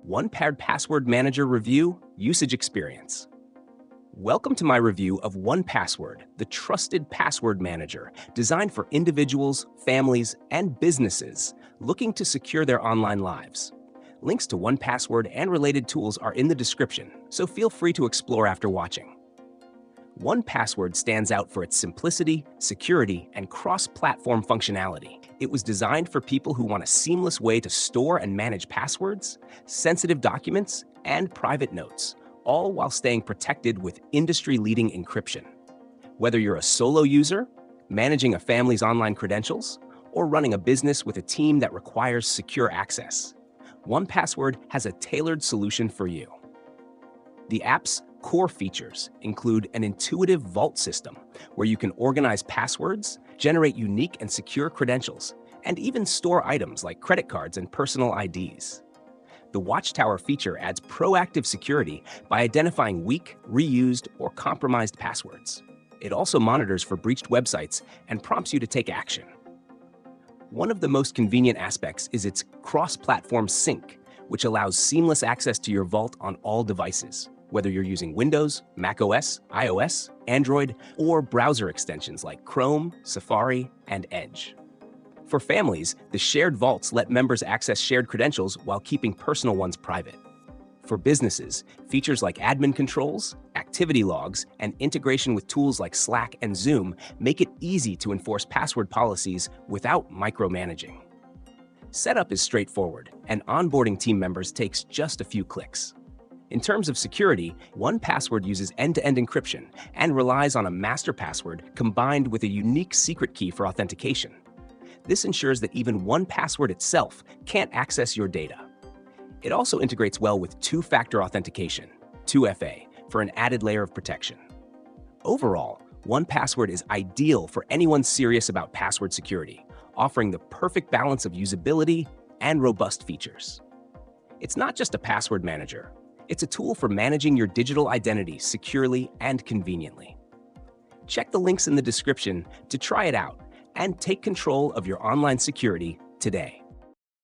1Password Manager Review Usage Experience. Welcome to my review of 1Password, the trusted password manager designed for individuals, families, and businesses looking to secure their online lives. Links to 1Password and related tools are in the description, so feel free to explore after watching. 1Password stands out for its simplicity, security, and cross-platform functionality. It was designed for people who want a seamless way to store and manage passwords, sensitive documents, and private notes, all while staying protected with industry-leading encryption. Whether you're a solo user, managing a family's online credentials, or running a business with a team that requires secure access, 1Password has a tailored solution for you. The app's core features include an intuitive vault system where you can organize passwords, generate unique and secure credentials, and even store items like credit cards and personal IDs. The Watchtower feature adds proactive security by identifying weak, reused, or compromised passwords. It also monitors for breached websites and prompts you to take action. One of the most convenient aspects is its cross-platform sync, which allows seamless access to your vault on all devices, whether you're using Windows, macOS, iOS, Android, or browser extensions like Chrome, Safari, and Edge. For families, the shared vaults let members access shared credentials while keeping personal ones private. For businesses, features like admin controls, activity logs, and integration with tools like Slack and Zoom make it easy to enforce password policies without micromanaging. Setup is straightforward, and onboarding team members takes just a few clicks. In terms of security, 1Password uses end-to-end encryption and relies on a master password combined with a unique secret key for authentication. This ensures that even 1Password itself can't access your data. It also integrates well with two-factor authentication, 2FA, for an added layer of protection. Overall, 1Password is ideal for anyone serious about password security, offering the perfect balance of usability and robust features. It's not just a password manager. It's a tool for managing your digital identity securely and conveniently. Check the links in the description to try it out and take control of your online security today.